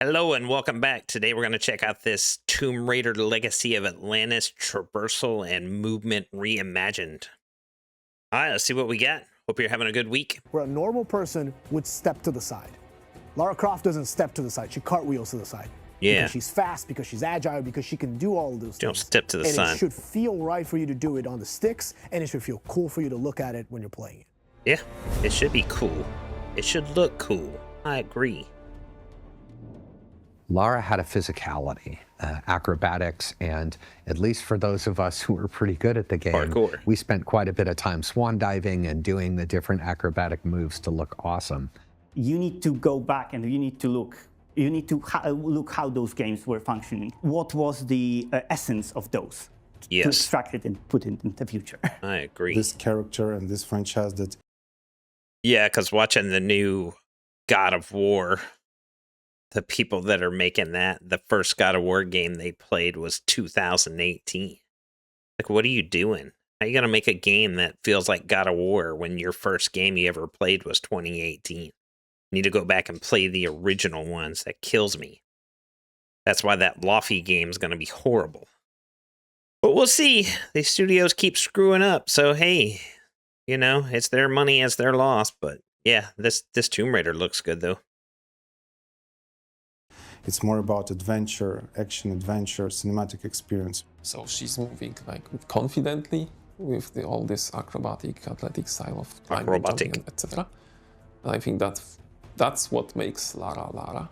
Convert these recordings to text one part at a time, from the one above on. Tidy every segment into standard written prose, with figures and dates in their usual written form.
Hello and welcome back. Today we're going to check out this Tomb Raider Legacy of Atlantis traversal and movement reimagined. All right, let's see what we got. Hope you're having a good week. Where a normal person would step to the side. Lara Croft doesn't step to the side. She cartwheels to the side. Yeah. Because she's fast, because she's agile, because she can do all of those things. Don't step to the side. And it should feel right for you to do it on the sticks, and it should feel cool for you to look at it when you're playing it. Yeah, it should be cool. It should look cool. I agree. Lara had a physicality, acrobatics, and at least for those of us who were pretty good at the game, Parkour. we spent quite a bit of time swan diving and doing the different acrobatic moves to look awesome. You need to go back and you need to look. You need to look how those games were functioning. What was the essence of those? Yes. To extract it and put it in the future. I agree. This character and this franchise that... Yeah, because watching the new God of War, the people that are making that, the first God of War game they played was 2018. Like, what are you doing? How are you going to make a game that feels like God of War when your first game you ever played was 2018? Need to go back and play the original ones. That kills me. That's why that Lofty game is going to be horrible. But we'll see. These studios keep screwing up. So, hey, you know, it's their money, it's their loss. But yeah, this Tomb Raider looks good, though. It's more about adventure, action adventure, cinematic experience. So she's moving like confidently with all this acrobatic, athletic style of climbing, jumping, etc. And I think that's what makes Lara Lara.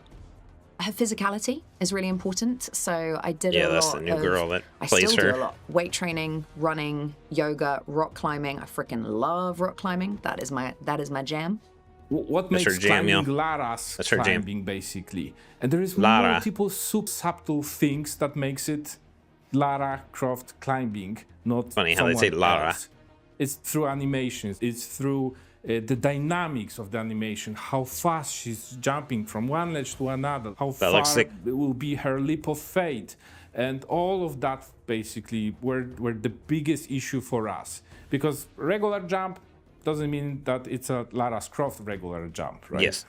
Her physicality is really important. So I did a lot. Yeah, that's the new girl that plays her. I still do a lot. Weight training, running, yoga, rock climbing. I freaking love rock climbing. That is my jam. What makes climbing Lara's climbing, basically. And there is multiple subtle things that makes it Lara Croft climbing, not funny how they say Lara. Else. It's through animations. It's through the dynamics of the animation, how fast she's jumping from one ledge to another, how far will be her leap of faith. And all of that, basically, were the biggest issue for us. Because regular jump doesn't mean that it's a Lara Croft regular jump, right? Yes.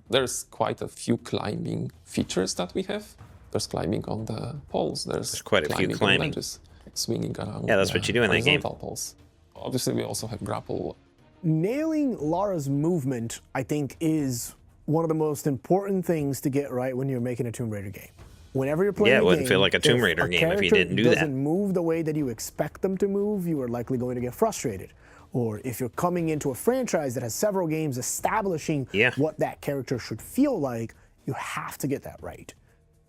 There's quite a few climbing features that we have. There's climbing on the poles. There's quite a few climbing. On ledges, swinging around. Yeah, that's what you do in that game. Poles. Obviously, we also have grapple. Nailing Lara's movement, I think, is one of the most important things to get right when you're making a Tomb Raider game. Whenever you're playing it wouldn't feel like a Tomb Raider game if you didn't do that. If a character doesn't move the way that you expect them to move, you are likely going to get frustrated. Or if you're coming into a franchise that has several games establishing what that character should feel like, you have to get that right.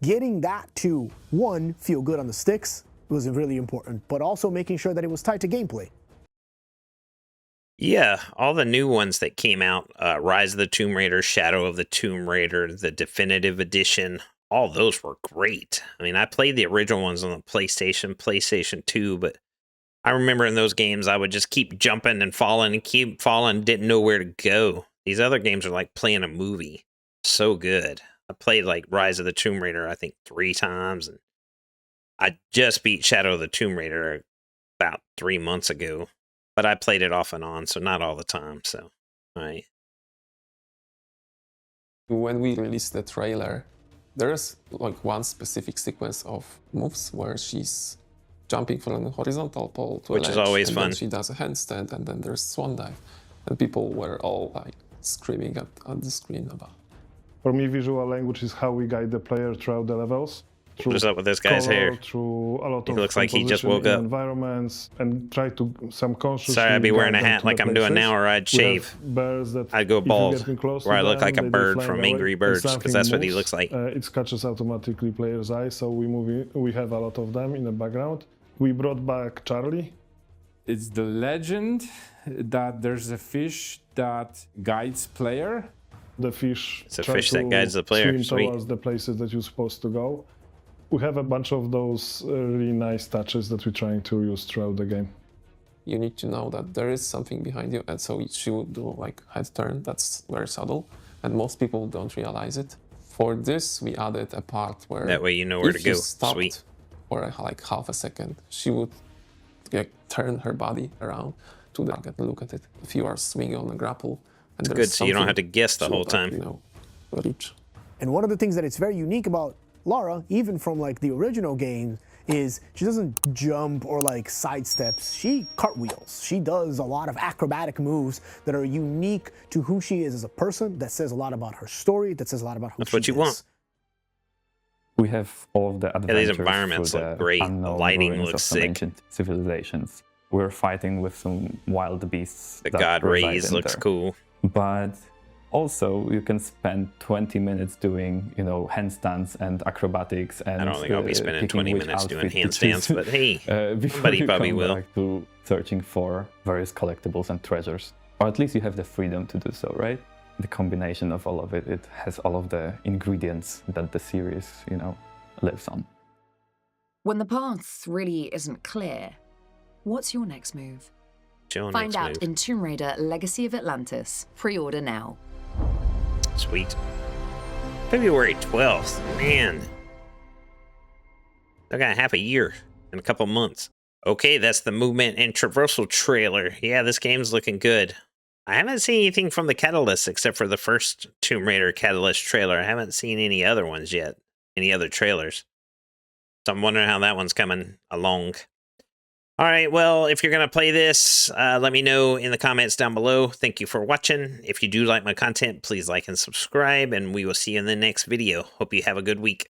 Getting that to, one, feel good on the sticks was really important, but also making sure that it was tied to gameplay. Yeah, all the new ones that came out, Rise of the Tomb Raider, Shadow of the Tomb Raider, the Definitive Edition, all those were great. I mean, I played the original ones on the PlayStation 2, but I remember in those games, I would just keep jumping and keep falling, didn't know where to go. These other games are like playing a movie. So good. I played like Rise of the Tomb Raider, I think 3 times. And I just beat Shadow of the Tomb Raider about 3 months ago. But I played it off and on, so not all the time. So, all right. When we released the trailer, there's like one specific sequence of moves where she's jumping from a horizontal pole to a ledge, which is always fun. Then she does a handstand, and then there's swan dive, and people were all like screaming at the screen about. For me, visual language is how we guide the player throughout the levels. What is up with this guy's hair? Through a lot he of looks like he just woke up. Environments and try to some consciously. Sorry, I'd be wearing a hat like I'm doing now, or I'd shave. I'd go bald, where I look like a bird from Angry Birds, because that's what he looks like. It catches automatically player's eye, so we have a lot of them in the background. We brought back Charlie. It's the legend that there's a fish that guides player. The fish. It's a fish that guides the player. Swim towards the places that you're supposed to go. We have a bunch of those really nice touches that we're trying to use throughout the game. You need to know that there is something behind you, and so she would do like head turn. That's very subtle, and most people don't realize it. For this, we added a part where that way you know where to go. Sweet. For like half a second, she would turn her body around to the target and look at it. If you are swinging on a grapple, and it's good, so you don't have to guess the whole time. You know, reach. And one of the things that it's very unique about Lara, even from like the original game, is she doesn't jump or like sidesteps. She cartwheels. She does a lot of acrobatic moves that are unique to who she is as a person, that says a lot about her story, that says a lot about who That's what she you is. want. We have all of the adventures these environments through look the great. The unknown lighting ruins looks of some sick. ancient civilizations. We're fighting with some wild beasts. The that god reside rays in looks there. cool. But also, you can spend 20 minutes doing, you know, handstands and acrobatics. And I don't think I'll be spending picking 20 which minutes doing outfit to handstands, choose, but hey, before somebody you probably come will. back to searching for various collectibles and treasures. Or at least you have the freedom to do so, right? The combination of all of it, it has all of the ingredients that the series, you know, lives on. When the path really isn't clear, what's your next move? Find out in Tomb Raider Legacy of Atlantis. Pre-order now. Sweet. February 12th. Man. I got half a year in a couple months. Okay, that's the movement and traversal trailer. Yeah, this game's looking good. I haven't seen anything from the Catalyst except for the first Tomb Raider Catalyst trailer. I haven't seen any other ones yet. Any other trailers. So I'm wondering how that one's coming along. All right, well, if you're going to play this, let me know in the comments down below. Thank you for watching. If you do like my content, please like and subscribe, and we will see you in the next video. Hope you have a good week.